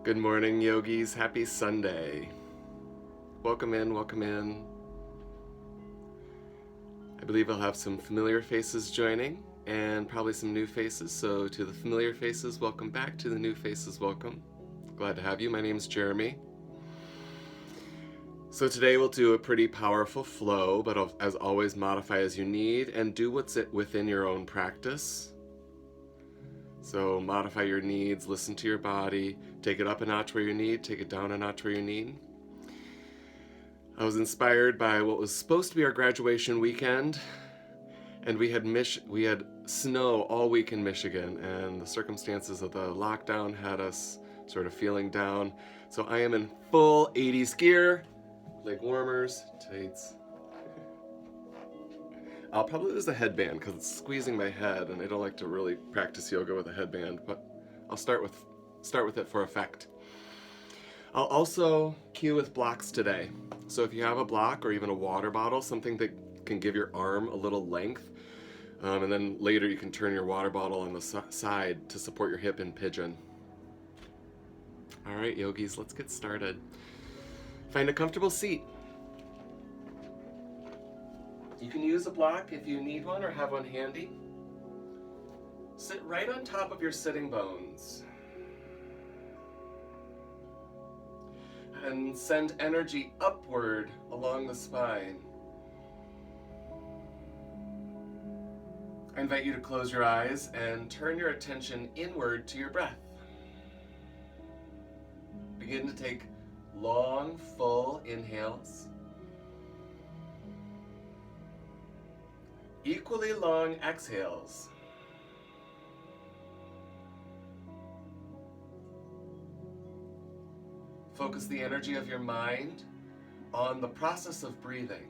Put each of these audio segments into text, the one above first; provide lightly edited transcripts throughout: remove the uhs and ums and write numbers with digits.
Good morning, yogis. Happy Sunday. Welcome in, welcome in. I believe I'll have some familiar faces joining and probably some new faces. So to the familiar faces, welcome back. To the new faces, welcome. Glad to have you. My name's Jeremy. So today we'll do a pretty powerful flow, but as always, modify as you need and do what's within your own practice. So modify your needs, listen to your body, take it up a notch where you need, take it down a notch where you need. I was inspired by what was supposed to be our graduation weekend, and we had snow all week in Michigan, and the circumstances of the lockdown had us sort of feeling down. So I am in full 80s gear, leg warmers, tights. I'll probably lose the headband because it's squeezing my head, and I don't like to really practice yoga with a headband, but I'll start with it for effect. I'll also cue with blocks today. So if you have a block or even a water bottle, something that can give your arm a little length, and then later you can turn your water bottle on the side to support your hip in pigeon. All right, yogis, let's get started. Find a comfortable seat. You can use a block if you need one or have one handy. Sit right on top of your sitting bones. And send energy upward along the spine. I invite you to close your eyes and turn your attention inward to your breath. Begin to take long, full inhales. Equally long exhales. Focus the energy of your mind on the process of breathing.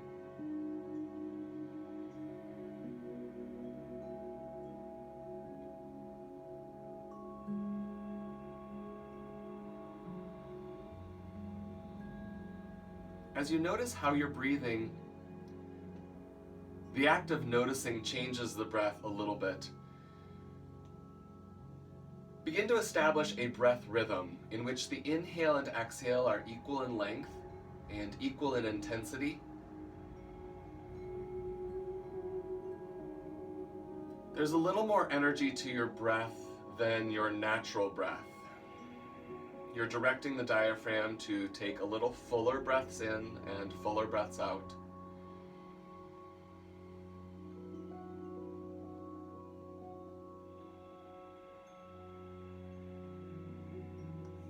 As you notice how you're breathing, the act of noticing changes the breath a little bit. Begin to establish a breath rhythm in which the inhale and exhale are equal in length and equal in intensity. There's a little more energy to your breath than your natural breath. You're directing the diaphragm to take a little fuller breaths in and fuller breaths out.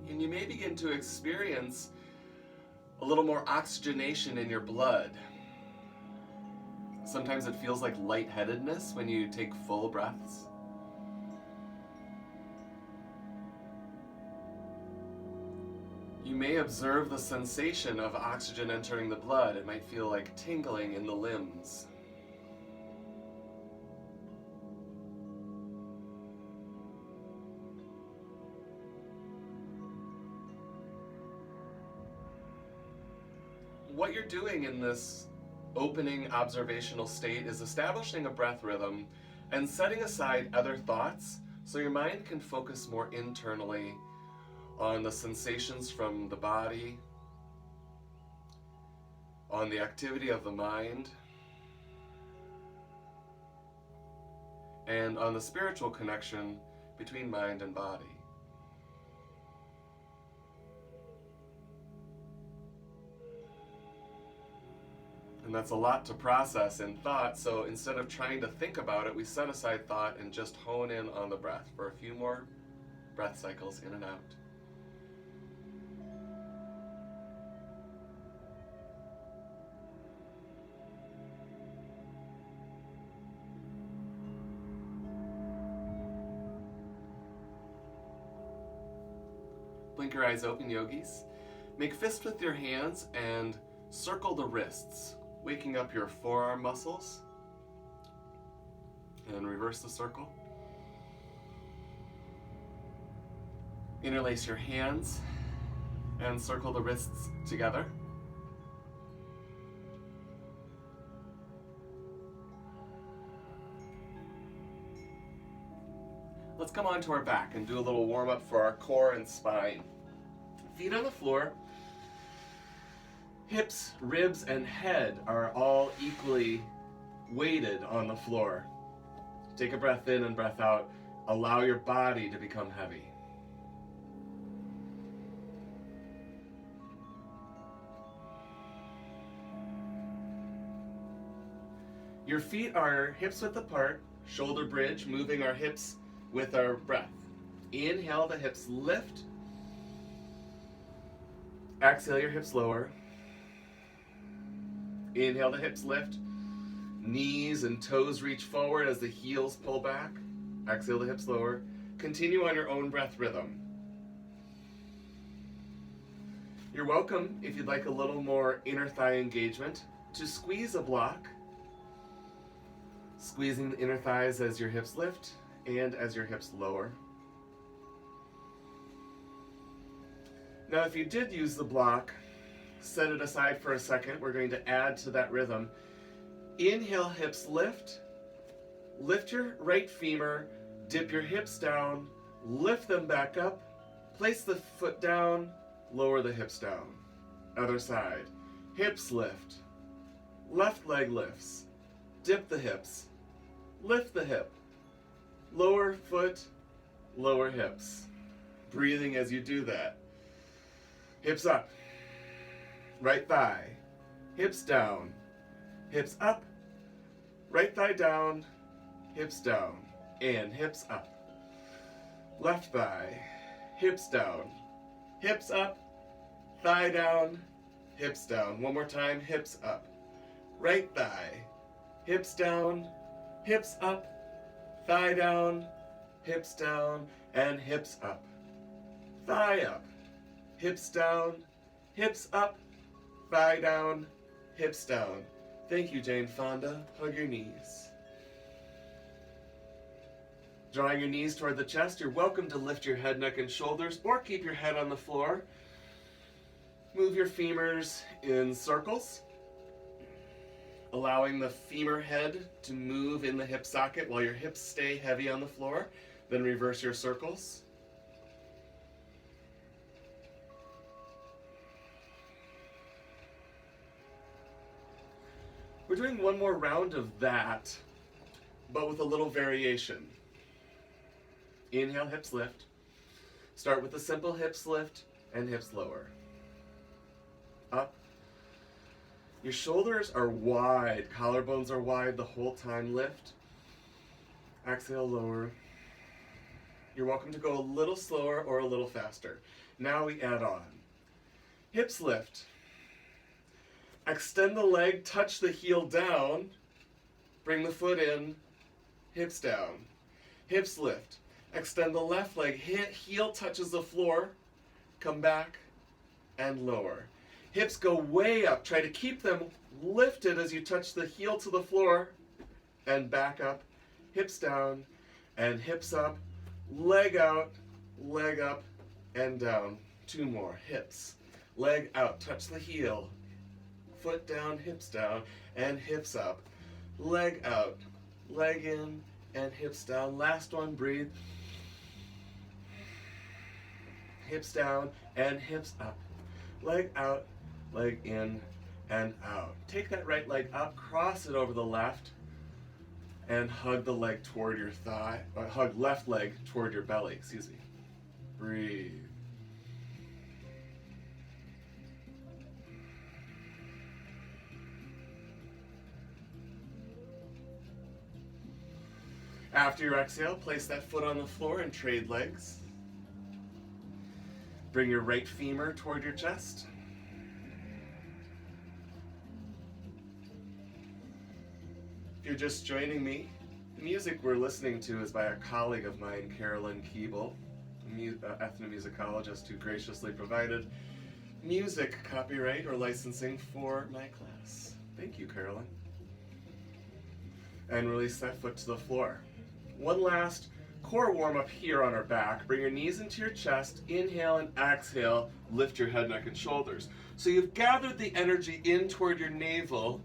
And you may begin to experience a little more oxygenation in your blood. Sometimes it feels like lightheadedness when you take full breaths. You may observe the sensation of oxygen entering the blood. It might feel like tingling in the limbs. What you're doing in this opening observational state is establishing a breath rhythm and setting aside other thoughts so your mind can focus more internally on the sensations from the body, on the activity of the mind, and on the spiritual connection between mind and body. And that's a lot to process in thought, so instead of trying to think about it, we set aside thought and just hone in on the breath for a few more breath cycles in and out. Blink your eyes open, yogis. Make fists with your hands and circle the wrists, waking up your forearm muscles. And reverse the circle. Interlace your hands and circle the wrists together. Let's come onto our back and do a little warm up for our core and spine. Feet on the floor. Hips, ribs, and head are all equally weighted on the floor. Take a breath in and breath out. Allow your body to become heavy. Your feet are hips width apart, shoulder bridge, moving our hips with our breath. Inhale, the hips lift. Exhale, your hips lower. Inhale, the hips lift. Knees and toes reach forward as the heels pull back. Exhale, the hips lower. Continue on your own breath rhythm. You're welcome, if you'd like a little more inner thigh engagement, to squeeze a block. Squeezing the inner thighs as your hips lift and as your hips lower. Now, if you did use the block, set it aside for a second. We're going to add to that rhythm. Inhale, hips lift. Lift your right femur, dip your hips down, lift them back up, place the foot down, lower the hips down. Other side. Hips lift. Left leg lifts. Dip the hips. Lift the hip. Lower foot, lower hips. Breathing as you do that. Hips up. Right thigh. Hips down. Hips up. Right thigh down. Hips down. And hips up. Left thigh. Hips down. Hips up. Thigh down. Hips down. One more time. Hips up. Right thigh. Hips down. Hips up. Thigh down. Hips down. And hips up. Thigh up. Hips down. Hips up. Thigh down. Hips down. Thank you, Jane Fonda. Hug your knees. Drawing your knees toward the chest, you're welcome to lift your head, neck, and shoulders, or keep your head on the floor. Move your femurs in circles, allowing the femur head to move in the hip socket while your hips stay heavy on the floor. Then reverse your circles. We're doing one more round of that, but with a little variation. Inhale, hips lift. Start with the simple hips lift and hips lower. Up. Your shoulders are wide, collarbones are wide the whole time. Lift. Exhale, lower. You're welcome to go a little slower or a little faster. Now we add on. Hips lift. Extend the leg, touch the heel down. Bring the foot in, hips down. Hips lift. Extend the left leg, heel touches the floor, come back and lower. Hips go way up. Try to keep them lifted as you touch the heel to the floor and back up. Hips down and hips up. Leg out, leg up and down. Two more. Hips. Leg out. Touch the heel. Foot down, hips down, and hips up. Leg out. Leg in and hips down. Last one. Breathe. Hips down and hips up. Leg out, leg in and out. Take that right leg up, cross it over the left, and hug the leg toward your thigh, or hug left leg toward your belly, excuse me. Breathe. After your exhale, place that foot on the floor and trade legs. Bring your right femur toward your chest. If you're just joining me, the music we're listening to is by a colleague of mine, Carolyn Keeble, ethnomusicologist who graciously provided music copyright or licensing for my class. Thank you, Carolyn. And release that foot to the floor. One last core warm up here on our back. Bring your knees into your chest. Inhale and exhale. Lift your head, neck, and shoulders. So you've gathered the energy in toward your navel.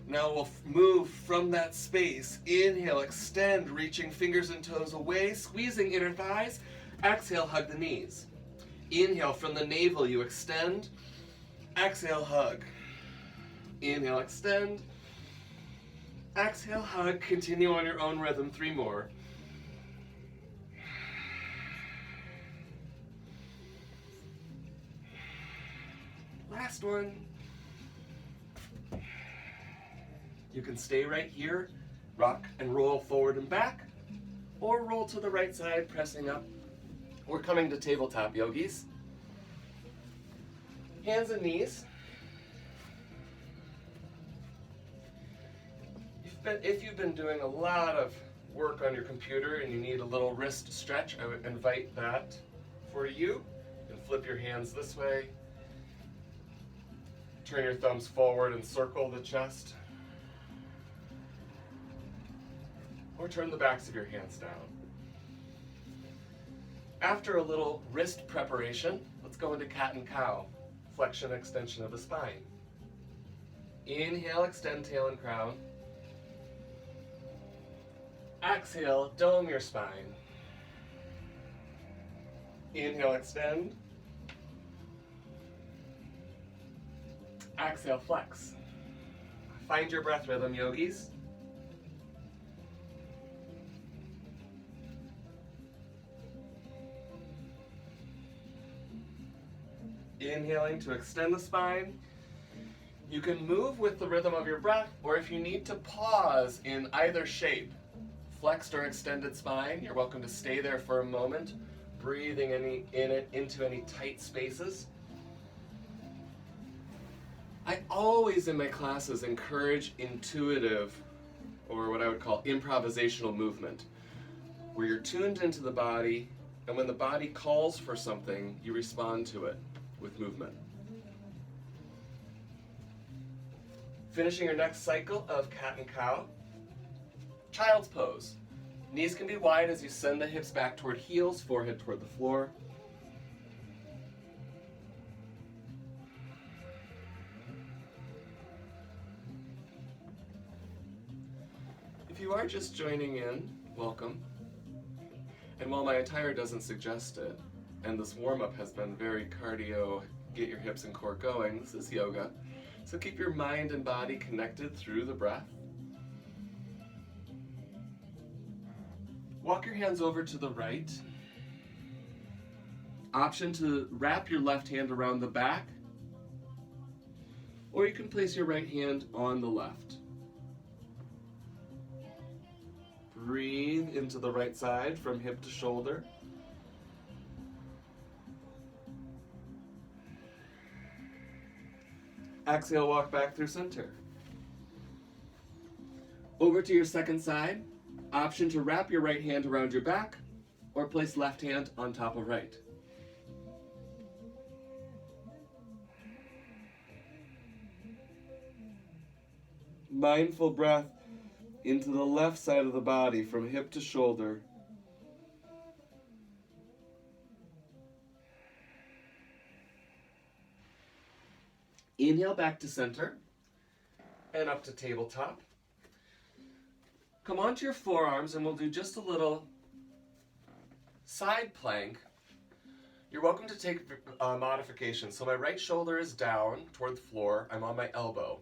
Now we'll move from that space. Inhale, extend, reaching fingers and toes away, squeezing inner thighs. Exhale, hug the knees. Inhale, from the navel, you extend. Exhale, hug. Inhale, extend. Exhale, hug. Continue on your own rhythm. 3 more. Last one. You can stay right here, rock and roll forward and back, or roll to the right side, pressing up. We're coming to tabletop, yogis. Hands and knees. If you've been doing a lot of work on your computer and you need a little wrist stretch, I would invite that for you. And flip your hands this way. Turn your thumbs forward and circle the chest. Or turn the backs of your hands down. After a little wrist preparation, let's go into cat and cow. Flexion, extension of the spine. Inhale, extend tail and crown. Exhale, dome your spine. Inhale, extend. Exhale, flex. Find your breath rhythm, yogis. Inhaling to extend the spine. You can move with the rhythm of your breath, or if you need to pause in either shape, flexed or extended spine, you're welcome to stay there for a moment, breathing into any tight spaces. I always in my classes encourage intuitive, or what I would call improvisational movement, where you're tuned into the body, and when the body calls for something, you respond to it with movement. Finishing your next cycle of cat and cow. Child's pose. Knees can be wide as you send the hips back toward heels, forehead toward the floor. If you are just joining in, welcome. And while my attire doesn't suggest it, and this warm-up has been very cardio, get your hips and core going, this is yoga. So keep your mind and body connected through the breath. Walk your hands over to the right. Option to wrap your left hand around the back, or you can place your right hand on the left. Breathe into the right side from hip to shoulder. Exhale, walk back through center. Over to your second side. Option to wrap your right hand around your back or place left hand on top of right. Mindful breath into the left side of the body from hip to shoulder. Inhale back to center and up to tabletop. Come onto your forearms and we'll do just a little side plank. You're welcome to take modifications. So my right shoulder is down toward the floor. I'm on my elbow.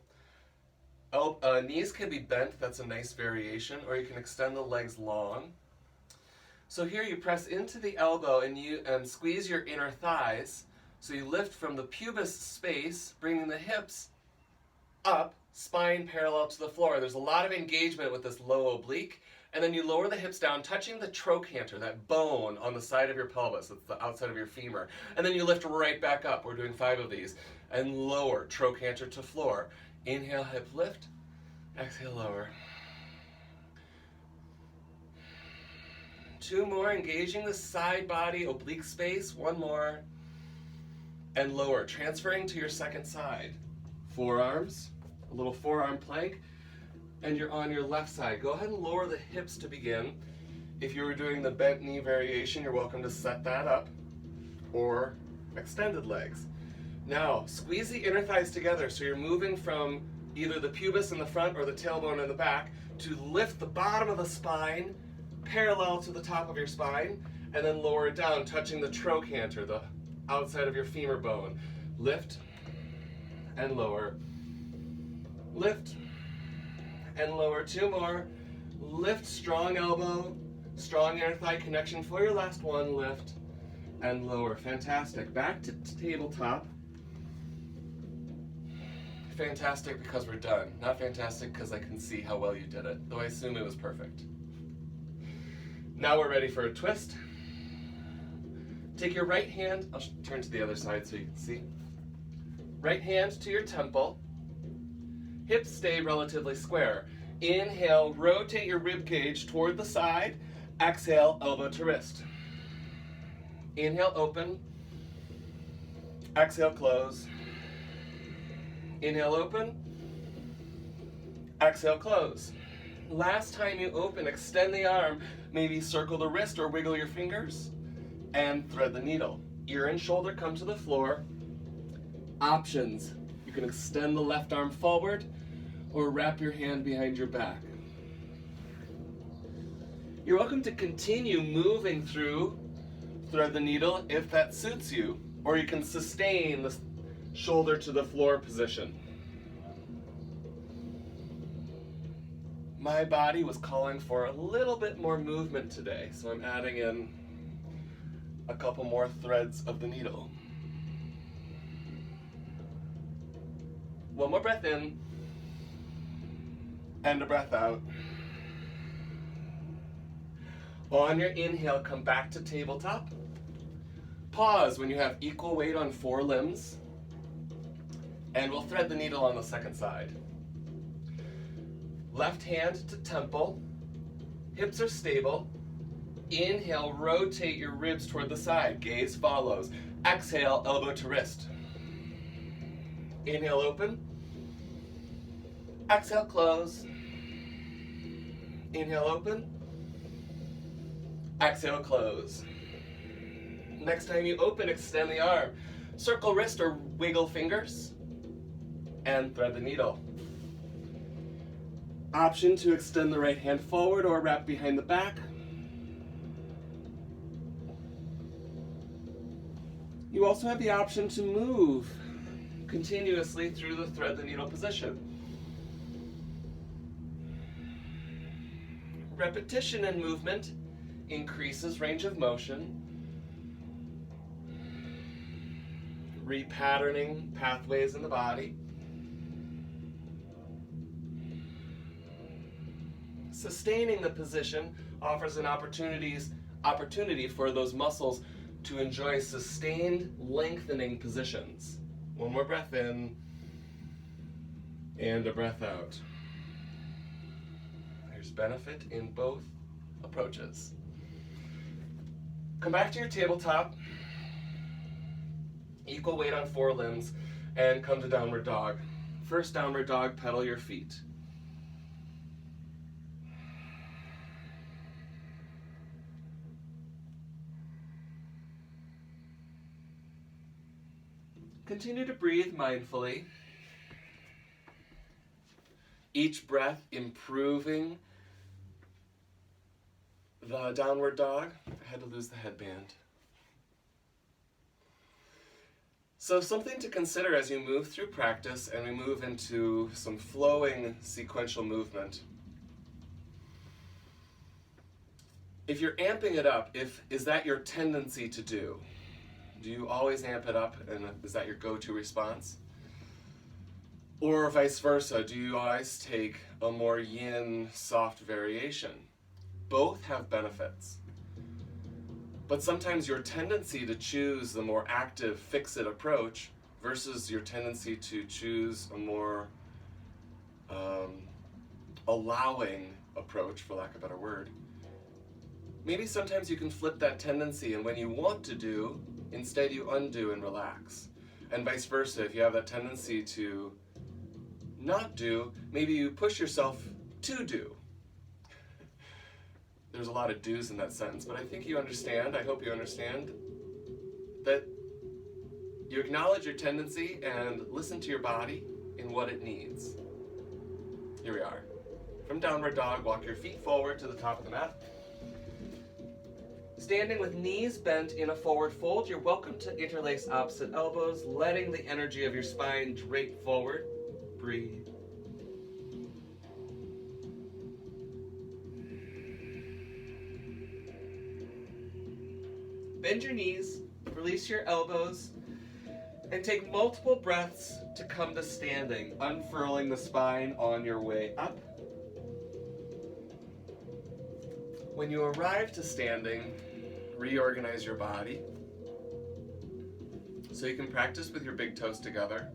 Knees can be bent, that's a nice variation, or you can extend the legs long. So here you press into the elbow and squeeze your inner thighs. So you lift from the pubis space, bringing the hips up, spine parallel to the floor. There's a lot of engagement with this low oblique. And then you lower the hips down, touching the trochanter, that bone on the side of your pelvis, that's the outside of your femur. And then you lift right back up. We're doing 5 of these. And lower, trochanter to floor. Inhale, hip lift. Exhale, lower. 2 more, engaging the side body, oblique space. 1 more. And lower, transferring to your second side. Forearms, a little forearm plank, and you're on your left side. Go ahead and lower the hips to begin. If you were doing the bent knee variation, you're welcome to set that up, or extended legs. Now, squeeze the inner thighs together so you're moving from either the pubis in the front or the tailbone in the back to lift the bottom of the spine parallel to the top of your spine, and then lower it down, touching the trochanter, the outside of your femur bone. Lift and lower. Lift and lower. 2 more. Lift, strong elbow, strong inner thigh connection for your last one. Lift and lower. Fantastic. Back to tabletop. Fantastic because we're done. Not fantastic because I can see how well you did it, though I assume it was perfect. Now we're ready for a twist. Take your right hand, I'll turn to the other side so you can see. Right hand to your temple. Hips stay relatively square. Inhale, rotate your rib cage toward the side. Exhale, elbow to wrist. Inhale, open. Exhale, close. Inhale, open. Exhale, close. Last time you open, extend the arm. Maybe circle the wrist or wiggle your fingers and thread the needle. Ear and shoulder come to the floor. Options. You can extend the left arm forward or wrap your hand behind your back. You're welcome to continue moving through thread the needle if that suits you, or you can sustain the shoulder to the floor position. My body was calling for a little bit more movement today, so I'm adding in a couple more threads of the needle. One more breath in, and a breath out. On your inhale, come back to tabletop. Pause when you have equal weight on 4 limbs, and we'll thread the needle on the second side. Left hand to temple, hips are stable. Inhale, rotate your ribs toward the side, gaze follows. Exhale, elbow to wrist. Inhale, open. Exhale, close. Inhale, open. Exhale, close. Next time you open, extend the arm. Circle wrist or wiggle fingers and thread the needle. Option to extend the right hand forward or wrap behind the back. You also have the option to move continuously through the thread the needle position. Repetition and movement increases range of motion. Repatterning pathways in the body. Sustaining the position offers an opportunity for those muscles to enjoy sustained lengthening positions. One more breath in and a breath out. There's benefit in both approaches. Come back to your tabletop, equal weight on 4 limbs, and come to downward dog. First downward dog, pedal your feet. Continue to breathe mindfully. Each breath improving the downward dog. I had to lose the headband. So something to consider as you move through practice and we move into some flowing sequential movement. If you're amping it up, is that your tendency to do? Do you always amp it up, and is that your go-to response? Or vice versa, do you always take a more yin, soft variation? Both have benefits. But sometimes your tendency to choose the more active, fix-it approach versus your tendency to choose a more allowing approach, for lack of a better word. Maybe sometimes you can flip that tendency, and when you want to do, instead you undo and relax. And vice versa, if you have that tendency to not do, maybe you push yourself to do. There's a lot of do's in that sentence, but I think you understand, I hope you understand, that you acknowledge your tendency and listen to your body in what it needs. Here we are. From downward dog, walk your feet forward to the top of the mat. Standing with knees bent in a forward fold, you're welcome to interlace opposite elbows, letting the energy of your spine drape forward. Breathe. Bend your knees, release your elbows, and take multiple breaths to come to standing, unfurling the spine on your way up. When you arrive to standing, reorganize your body so you can practice with your big toes together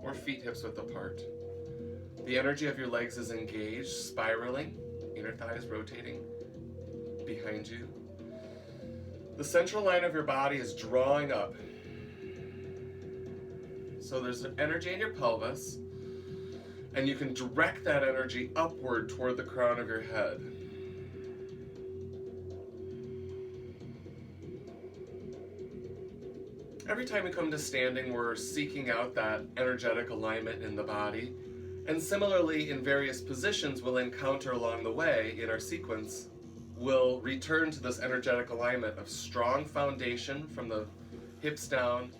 or feet hips width apart. The energy of your legs is engaged, spiraling, inner thighs rotating behind you. The central line of your body is drawing up. So there's energy in your pelvis, and you can direct that energy upward toward the crown of your head. Every time we come to standing, we're seeking out that energetic alignment in the body. And similarly, in various positions we'll encounter along the way in our sequence, we'll return to this energetic alignment of strong foundation from the hips down,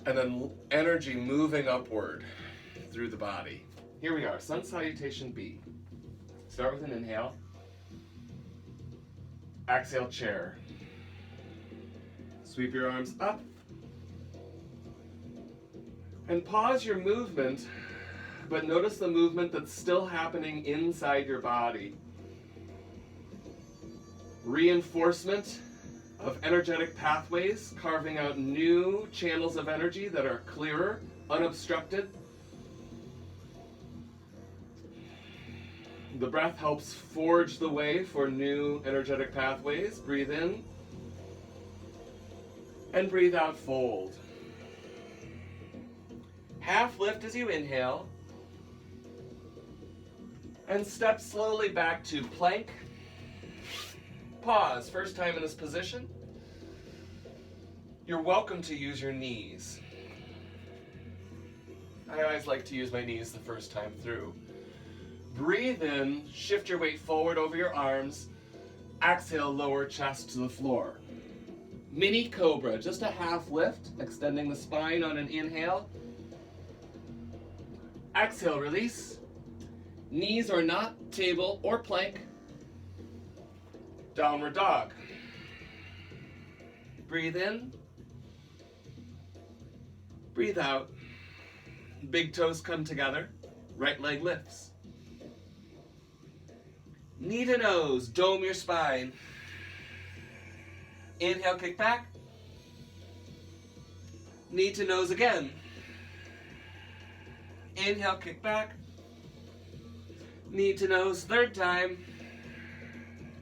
and then energy moving upward through the body. Here we are, Sun Salutation B. Start with an inhale. Exhale, chair. Sweep your arms up. And pause your movement, but notice the movement that's still happening inside your body. Reinforcement of energetic pathways, carving out new channels of energy that are clearer, unobstructed. The breath helps forge the way for new energetic pathways. Breathe in and breathe out, fold. Half lift as you inhale, and step slowly back to plank. Pause, first time in this position. You're welcome to use your knees. I always like to use my knees the first time through. Breathe in, shift your weight forward over your arms. Exhale, lower chest to the floor. Mini cobra, just a half lift, extending the spine on an inhale. Exhale, release. Knees are not table or plank. Downward dog. Breathe in. Breathe out. Big toes come together. Right leg lifts. Knee to nose, dome your spine. Inhale, kick back. Knee to nose again. Inhale, kick back. Knee to nose, third time.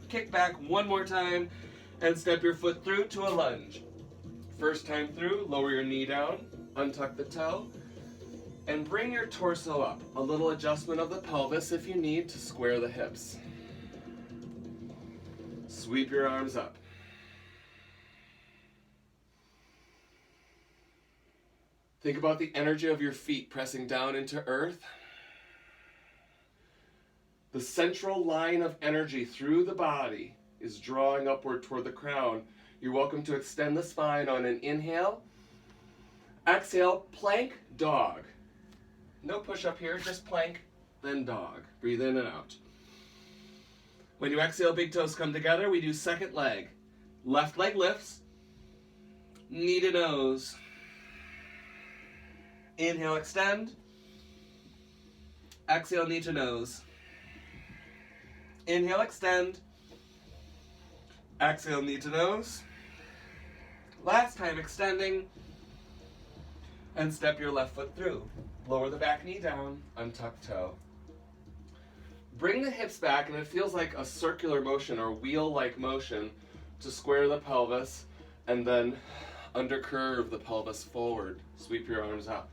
Kick back one more time and step your foot through to a lunge. First time through, lower your knee down, untuck the toe, and bring your torso up. A little adjustment of the pelvis if you need to square the hips. Sweep your arms up. Think about the energy of your feet pressing down into earth. The central line of energy through the body is drawing upward toward the crown. You're welcome to extend the spine on an inhale. Exhale, plank, dog. No push up here, just plank, then dog. Breathe in and out. When you exhale, big toes come together, we do second leg. Left leg lifts, knee to nose. Inhale, extend. Exhale, knee to nose. Inhale, extend. Exhale, knee to nose. Last time, extending. And step your left foot through. Lower the back knee down, untuck toe. Bring the hips back, and it feels like a circular motion or wheel-like motion to square the pelvis, and then undercurve the pelvis forward. Sweep your arms up.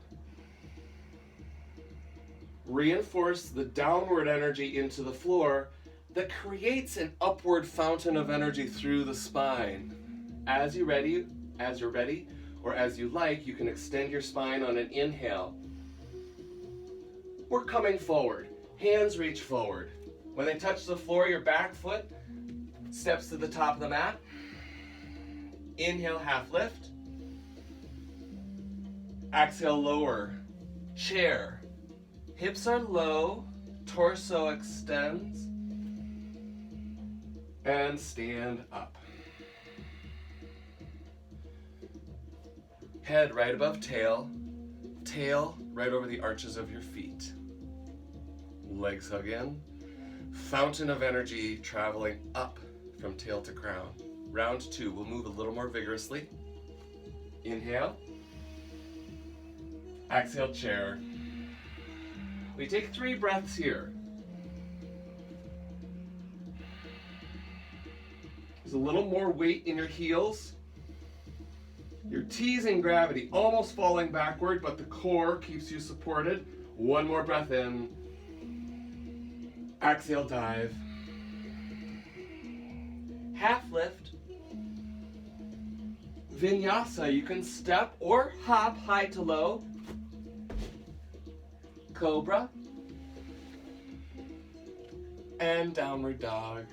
Reinforce the downward energy into the floor that creates an upward fountain of energy through the spine. As you're ready, or as you like, you can extend your spine on an inhale. We're coming forward. Hands reach forward. When they touch the floor, your back foot steps to the top of the mat. Inhale, half lift. Exhale, lower. Chair. Hips are low, torso extends, and stand up. Head right above tail, tail right over the arches of your feet. Legs hug in. Fountain of energy traveling up from tail to crown. Round 2, we'll move a little more vigorously. Inhale. Exhale, chair. We take 3 breaths here. There's a little more weight in your heels. You're teasing gravity, almost falling backward, but the core keeps you supported. 1 more breath in. Exhale, dive. Half lift. Vinyasa, you can step or hop high to low. Cobra. And downward dog.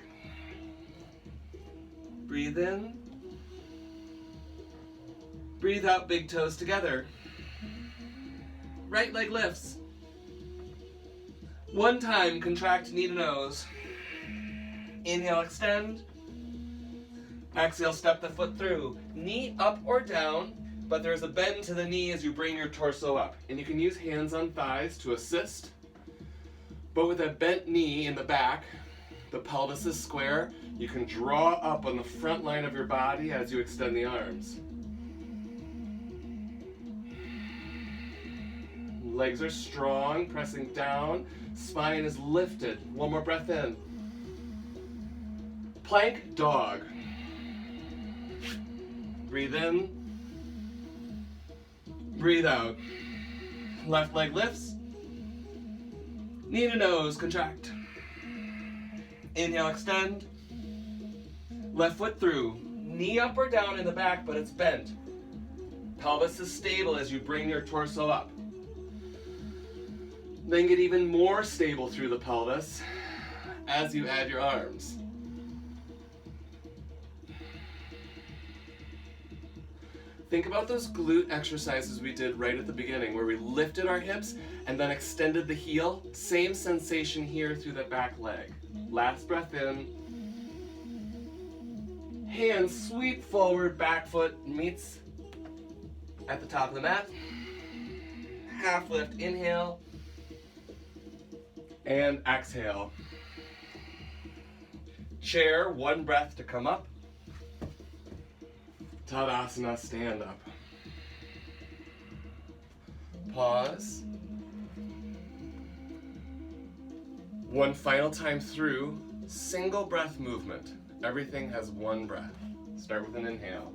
Breathe in. Breathe out, big toes together. Right leg lifts. 1 time, contract knee to nose. Inhale, extend. Exhale, step the foot through. Knee up or down, but there's a bend to the knee as you bring your torso up. And you can use hands on thighs to assist. But with a bent knee in the back, the pelvis is square. You can draw up on the front line of your body as you extend the arms. Legs are strong, pressing down. Spine is lifted. 1 more breath in. Plank dog. Breathe in. Breathe out. Left leg lifts. Knee to nose, contract. Inhale, extend. Left foot through. Knee up or down in the back, but it's bent. Pelvis is stable as you bring your torso up. Then get even more stable through the pelvis as you add your arms. Think about those glute exercises we did right at the beginning where we lifted our hips and then extended the heel. Same sensation here through the back leg. Last breath in. Hands sweep forward, back foot meets at the top of the mat. Half lift, inhale. And exhale. Chair, 1 breath to come up. Tadasana, stand up. Pause. 1 final time through, single breath movement. Everything has 1 breath. Start with an inhale.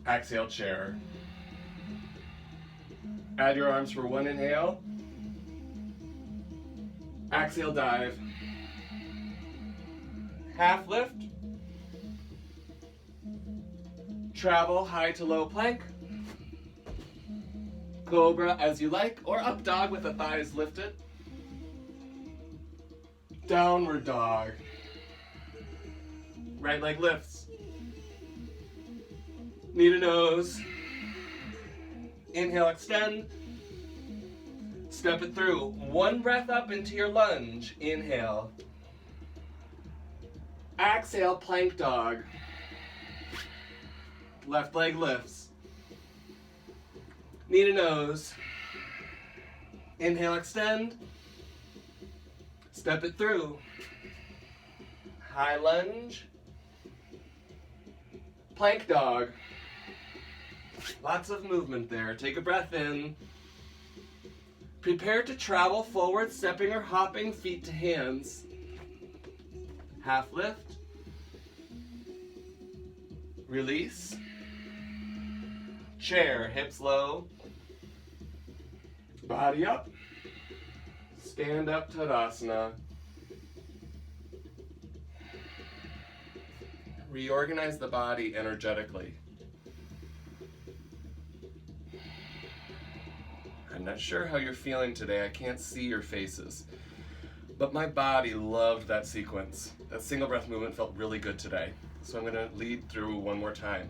Exhale, chair. Add your arms for 1 inhale. Exhale, dive. Half lift. Travel high to low plank. Cobra as you like, or up dog with the thighs lifted. Downward dog. Right leg lifts. Knee to nose. Inhale, extend. Step it through. 1 breath up into your lunge. Inhale. Exhale, plank dog. Left leg lifts. Knee to nose. Inhale, extend. Step it through. High lunge. Plank dog. Lots of movement there. Take a breath in. Prepare to travel forward, stepping or hopping feet to hands. Half lift. Release. Chair, hips low. Body up. Stand up, Tadasana. Reorganize the body energetically. I'm not sure how you're feeling today. I can't see your faces. But my body loved that sequence. That single breath movement felt really good today. So I'm gonna lead through one more time.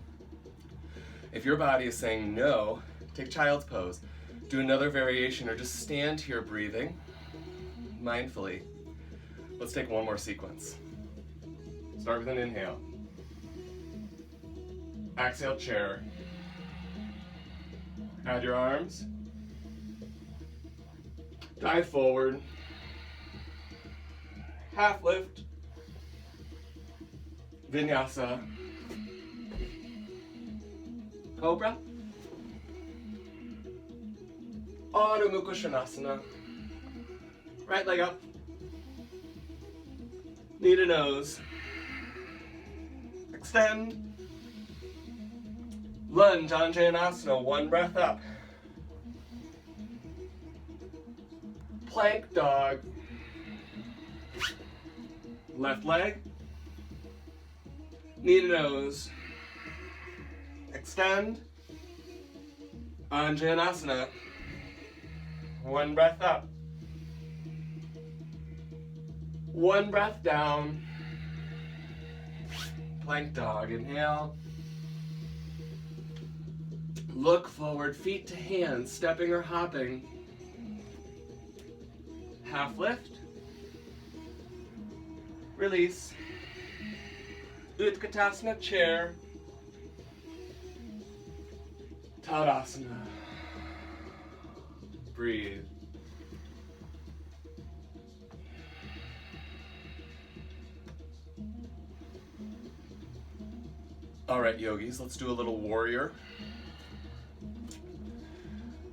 If your body is saying no, take child's pose. Do another variation or just stand here breathing mindfully. Let's take one more sequence. Start with an inhale. Exhale, chair. Add your arms. Dive forward. Half lift. Vinyasa. Cobra. Adho Mukha Svanasana. Right leg up. Knee to nose. Extend. Lunge, Anjaneyasana, one breath up. Plank dog. Left leg. Knee to nose. Extend. Anjaneyasana. One breath up. One breath down. Plank dog. Inhale. Look forward, feet to hands, stepping or hopping. Half lift. Release. Utkatasana, chair. Tadasana. Breathe. All right, yogis, let's do a little warrior.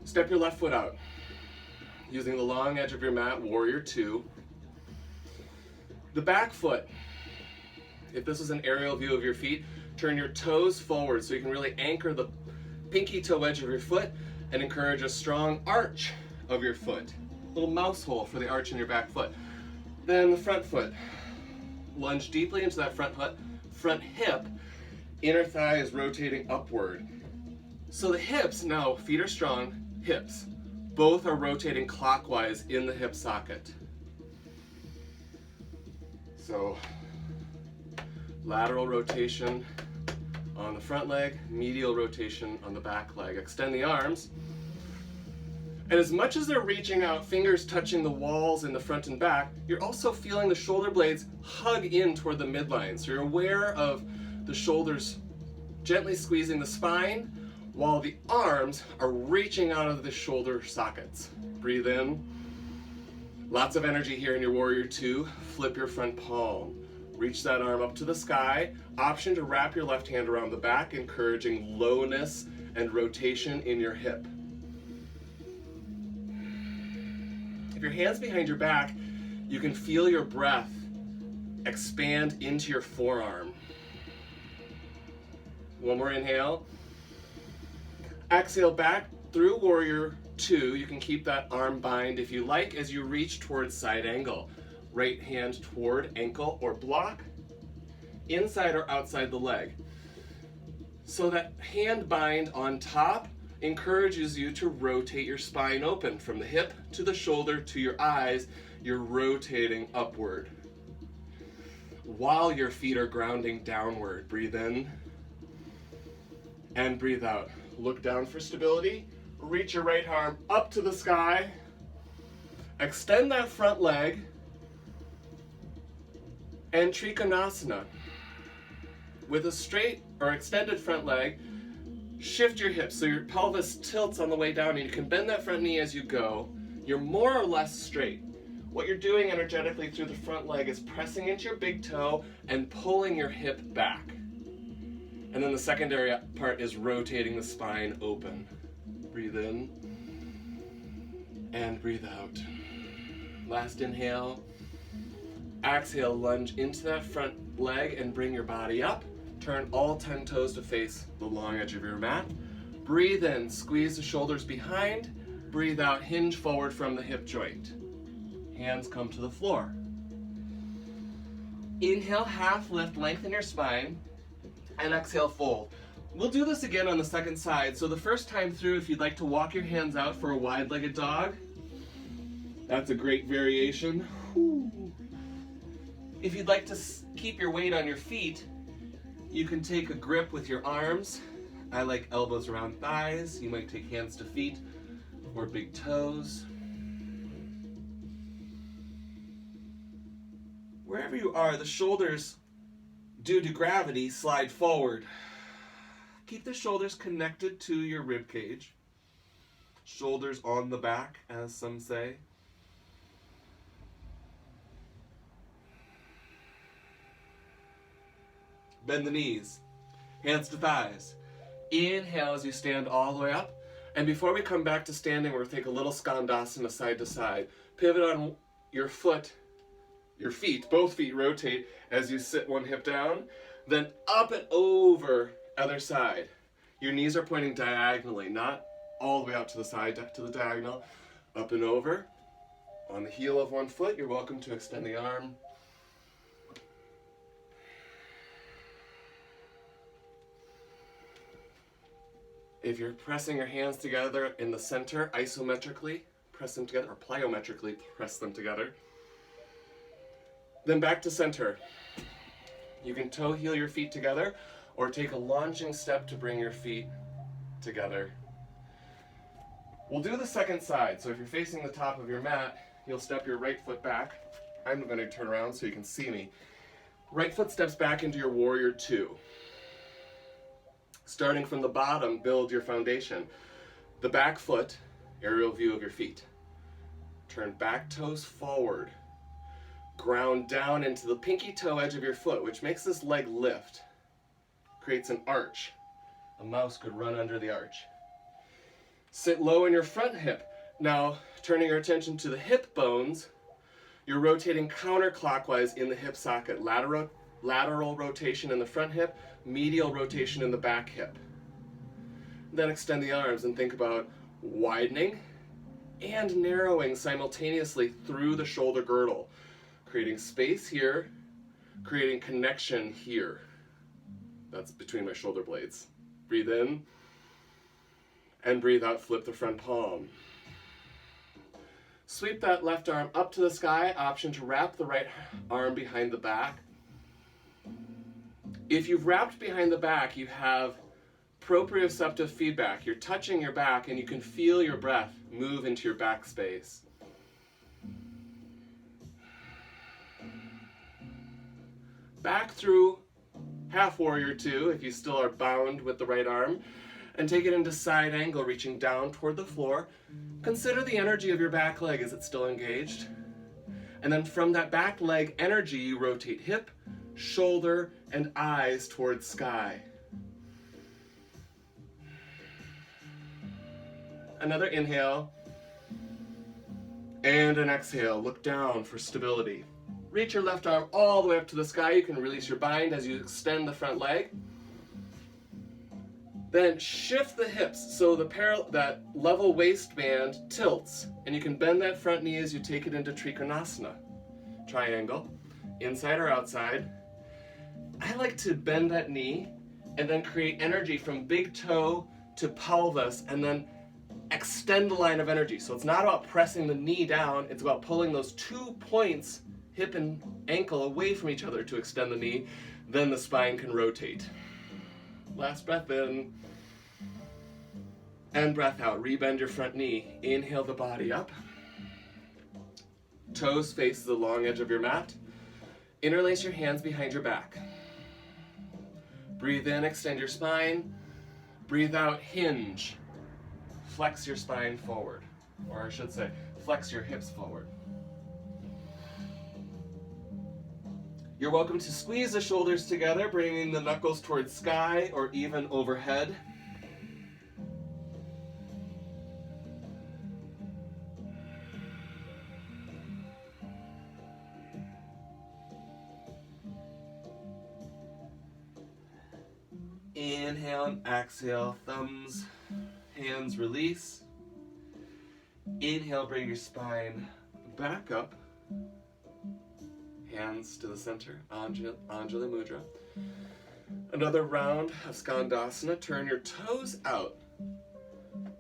Step your left foot out. Using the long edge of your mat, warrior 2. The back foot, if this is an aerial view of your feet, turn your toes forward so you can really anchor the pinky toe edge of your foot and encourage a strong arch of your foot. Little mouse hole for the arch in your back foot. Then the front foot. Lunge deeply into that front hip. Inner thigh is rotating upward. So the hips, now feet are strong, hips. Both are rotating clockwise in the hip socket. So lateral rotation on the front leg, medial rotation on the back leg. Extend the arms. And as much as they're reaching out, fingers touching the walls in the front and back, you're also feeling the shoulder blades hug in toward the midline. So you're aware of the shoulders gently squeezing the spine while the arms are reaching out of the shoulder sockets. Breathe in. Lots of energy here in your warrior 2. Flip your front palm. Reach that arm up to the sky. Option to wrap your left hand around the back, encouraging lowness and rotation in your hip. If your hand's behind your back, you can feel your breath expand into your forearm. One more inhale. Exhale back through warrior 2. You can keep that arm bind if you like as you reach towards side angle. Right hand toward ankle or block, inside or outside the leg. So that hand bind on top encourages you to rotate your spine open from the hip to the shoulder to your eyes. You're rotating upward while your feet are grounding downward. Breathe in and breathe out. Look down for stability. Reach your right arm up to the sky. Extend that front leg. And Trikonasana. With a straight or extended front leg, shift your hips so your pelvis tilts on the way down and you can bend that front knee as you go. You're more or less straight. What you're doing energetically through the front leg is pressing into your big toe and pulling your hip back. And then the secondary part is rotating the spine open. Breathe in and breathe out. Last inhale. Exhale, lunge into that front leg and bring your body up. Turn all 10 toes to face the long edge of your mat. Breathe in, squeeze the shoulders behind. Breathe out, hinge forward from the hip joint. Hands come to the floor. Inhale, half lift, lengthen your spine. And exhale, fold. We'll do this again on the second side. So the first time through, if you'd like to walk your hands out for a wide-legged dog, that's a great variation. Whew. If you'd like to keep your weight on your feet, you can take a grip with your arms. I like elbows around thighs. You might take hands to feet or big toes. Wherever you are, the shoulders, due to gravity, slide forward. Keep the shoulders connected to your rib cage. Shoulders on the back, as some say. Bend the knees, hands to thighs. Inhale as you stand all the way up. And before we come back to standing, we're going to take a little skandasana side to side. Pivot on your foot, your feet, both feet rotate as you sit one hip down. Then up and over, other side. Your knees are pointing diagonally, not all the way out to the side, to the diagonal. Up and over. On the heel of one foot, you're welcome to extend the arm. If you're pressing your hands together in the center, isometrically, press them together, or plyometrically, press them together. Then back to center. You can toe heel your feet together, or take a launching step to bring your feet together. We'll do the second side. So if you're facing the top of your mat, you'll step your right foot back. I'm going to turn around so you can see me. Right foot steps back into your warrior two. Starting from the bottom, build your foundation. The back foot, aerial view of your feet. Turn back toes forward. Ground down into the pinky toe edge of your foot, which makes this leg lift. Creates an arch. A mouse could run under the arch. Sit low in your front hip. Now, turning your attention to the hip bones, you're rotating counterclockwise in the hip socket. Lateral rotation in the front hip, medial rotation in the back hip. Then extend the arms and think about widening and narrowing simultaneously through the shoulder girdle, creating space here, creating connection here. That's between my shoulder blades. Breathe in and breathe out, flip the front palm. Sweep that left arm up to the sky, option to wrap the right arm behind the back. If you've wrapped behind the back, you have proprioceptive feedback. You're touching your back and you can feel your breath move into your back space. Back through half warrior two, if you still are bound with the right arm, and take it into side angle, reaching down toward the floor. Consider the energy of your back leg. Is it still engaged? And then from that back leg energy, you rotate hip, shoulder, and eyes towards sky. Another inhale. And an exhale. Look down for stability. Reach your left arm all the way up to the sky. You can release your bind as you extend the front leg. Then shift the hips so that level waistband tilts. And you can bend that front knee as you take it into Trikonasana. Triangle. Inside or outside. I like to bend that knee and then create energy from big toe to pelvis and then extend the line of energy. So it's not about pressing the knee down, it's about pulling those 2 points, hip and ankle, away from each other to extend the knee. Then the spine can rotate. Last breath in. And breath out. Rebend your front knee. Inhale the body up. Toes face the long edge of your mat. Interlace your hands behind your back. Breathe in, extend your spine. Breathe out, hinge. Flex your spine forward. Or I should say, flex your hips forward. You're welcome to squeeze the shoulders together, bringing the knuckles towards sky or even overhead. Inhale and exhale, thumbs, hands release. Inhale, bring your spine back up. Hands to the center, Anjali Mudra. Another round of Skandasana. Turn your toes out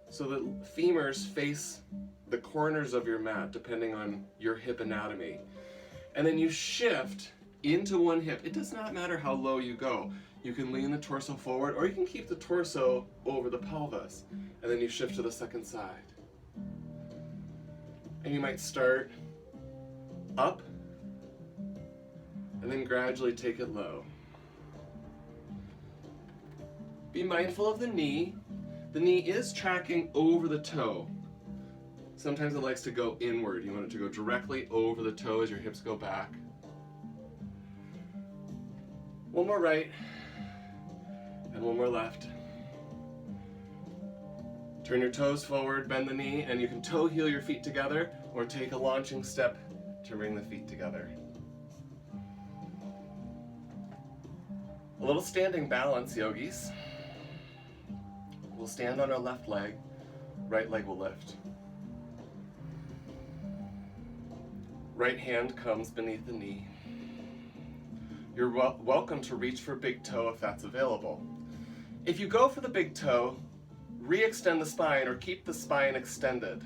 so that femurs face the corners of your mat, depending on your hip anatomy. And then you shift into one hip. It does not matter how low you go. You can lean the torso forward, or you can keep the torso over the pelvis, and then you shift to the second side. And you might start up, and then gradually take it low. Be mindful of the knee. The knee is tracking over the toe. Sometimes it likes to go inward. You want it to go directly over the toe as your hips go back. One more right, and one more left. Turn your toes forward, bend the knee, and you can toe heel your feet together or take a launching step to bring the feet together. A little standing balance, yogis. We'll stand on our left leg, right leg will lift. Right hand comes beneath the knee. You're welcome to reach for big toe if that's available. If you go for the big toe, re-extend the spine or keep the spine extended.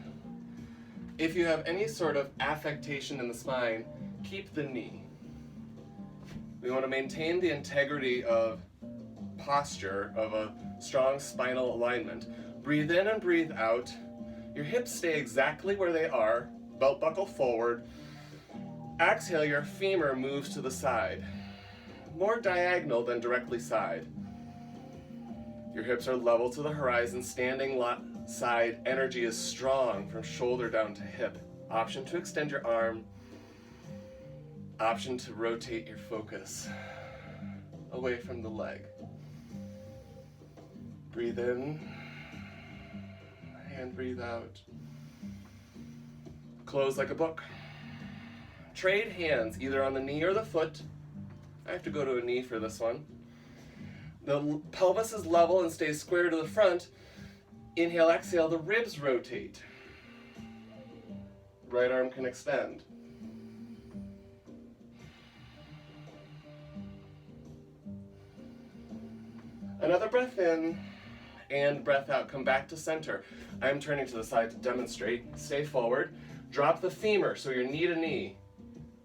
If you have any sort of affectation in the spine, keep the knee. We want to maintain the integrity of posture, of a strong spinal alignment. Breathe in and breathe out. Your hips stay exactly where they are, belt buckle forward. Exhale, your femur moves to the side. More diagonal than directly side. Your hips are level to the horizon, standing side energy is strong from shoulder down to hip. Option to extend your arm. Option to rotate your focus away from the leg. Breathe in and breathe out. Close like a book. Trade hands either on the knee or the foot. I have to go to a knee for this one. The pelvis is level and stays square to the front. Inhale, exhale, the ribs rotate. Right arm can extend. Another breath in and breath out. Come back to center. I'm turning to the side to demonstrate. Stay forward. Drop the femur, so your knee to knee.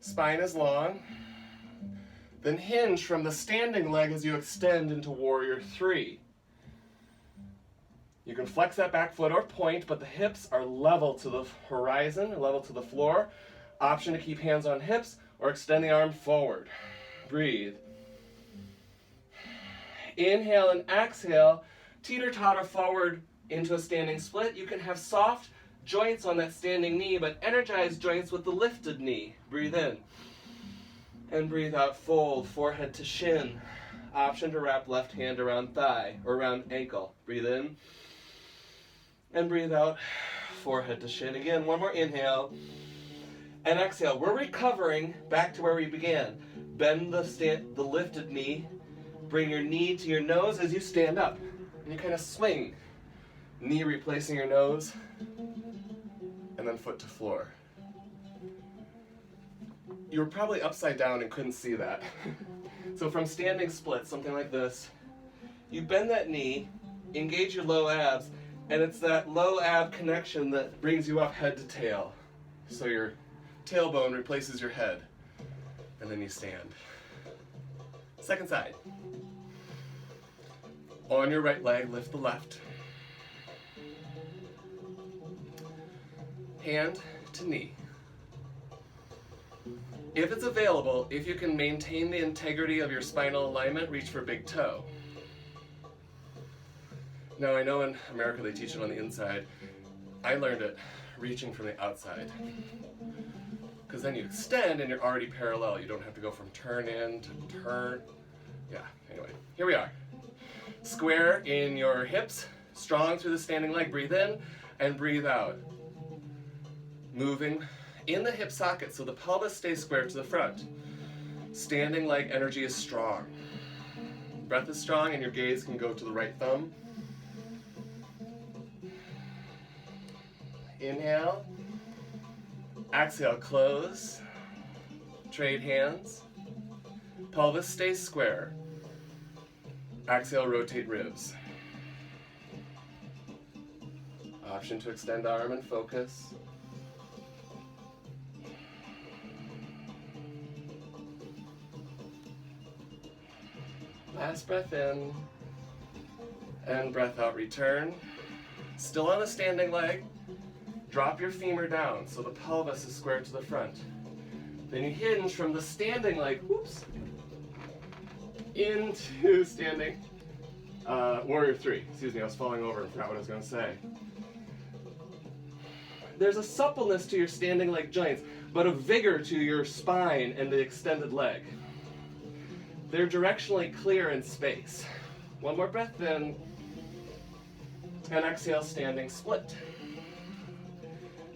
Spine is long. Then hinge from the standing leg as you extend into warrior three. You can flex that back foot or point, but the hips are level to the horizon, level to the floor. Option to keep hands on hips or extend the arm forward. Breathe. Inhale and exhale, teeter-totter forward into a standing split. You can have soft joints on that standing knee, but energized joints with the lifted knee. Breathe in. And breathe out, fold, forehead to shin. Option to wrap left hand around thigh or around ankle. Breathe in. And breathe out, forehead to shin. Again, one more inhale. And exhale. We're recovering back to where we began. Bend the lifted knee. Bring your knee to your nose as you stand up. And you kind of swing. Knee replacing your nose. And then foot to floor. You were probably upside down and couldn't see that. So from standing split, something like this, you bend that knee, engage your low abs, and it's that low ab connection that brings you up head to tail. So your tailbone replaces your head, and then you stand. Second side. On your right leg, lift the left. Hand to knee. If it's available, if you can maintain the integrity of your spinal alignment, reach for big toe. Now I know in America they teach it on the inside. I learned it reaching from the outside. Because then you extend and you're already parallel. You don't have to go from turn in to turn. Yeah, anyway, here we are. Square in your hips, strong through the standing leg. Breathe in and breathe out. Moving in the hip socket so the pelvis stays square to the front. Standing leg energy is strong. Breath is strong and your gaze can go to the right thumb. Inhale. Exhale, close. Trade hands. Pelvis stays square. Exhale, rotate ribs. Option to extend arm and focus. Last breath in, and breath out, return. Still on a standing leg, drop your femur down so the pelvis is square to the front. Then you hinge from the standing leg, whoops, into standing warrior three. Excuse me, I was falling over and forgot what I was going to say. There's a suppleness to your standing leg joints, but a vigor to your spine and the extended leg. They're directionally clear in space. One more breath in, and exhale, standing split.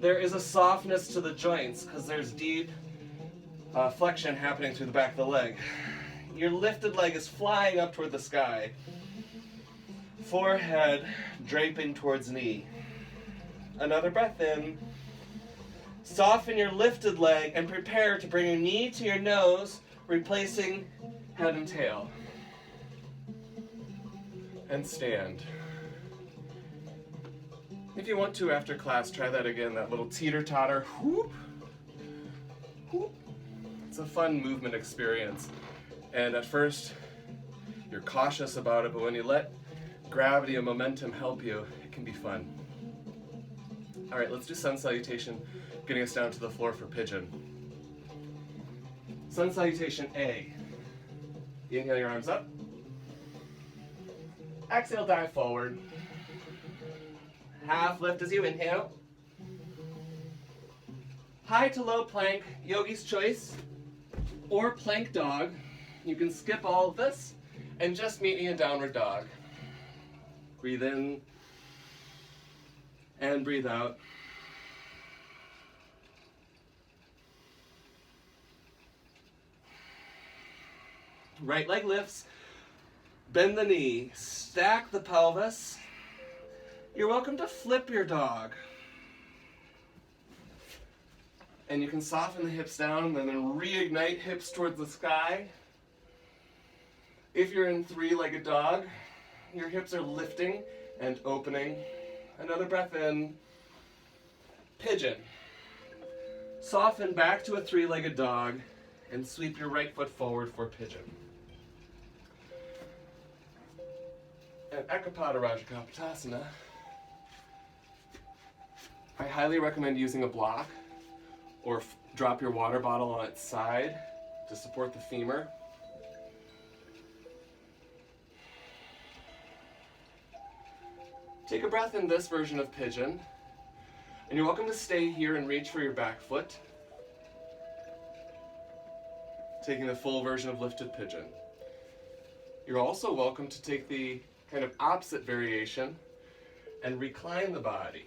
There is a softness to the joints because there's deep flexion happening through the back of the leg. Your lifted leg is flying up toward the sky. Forehead draping towards knee. Another breath in. Soften your lifted leg and prepare to bring your knee to your nose, replacing head and tail. And stand. If you want to after class, try that again, that little teeter-totter, whoop, whoop. It's a fun movement experience. And at first, you're cautious about it, but when you let gravity and momentum help you, it can be fun. All right, let's do sun salutation, getting us down to the floor for pigeon. Sun salutation A. Inhale your arms up. Exhale, dive forward. Half lift as you inhale. High to low plank, yogi's choice, or plank dog. You can skip all of this and just meet me in downward dog. Breathe in and breathe out. Right leg lifts, bend the knee, stack the pelvis. You're welcome to flip your dog. And you can soften the hips down and then reignite hips towards the sky. If you're in three-legged dog, your hips are lifting and opening. Another breath in. Pigeon. Soften back to a three-legged dog and sweep your right foot forward for pigeon. And Ekapada Rajakapotasana. I highly recommend using a block or drop your water bottle on its side to support the femur. Take a breath in this version of pigeon, and you're welcome to stay here and reach for your back foot. Taking the full version of lifted pigeon. You're also welcome to take the kind of opposite variation and recline the body.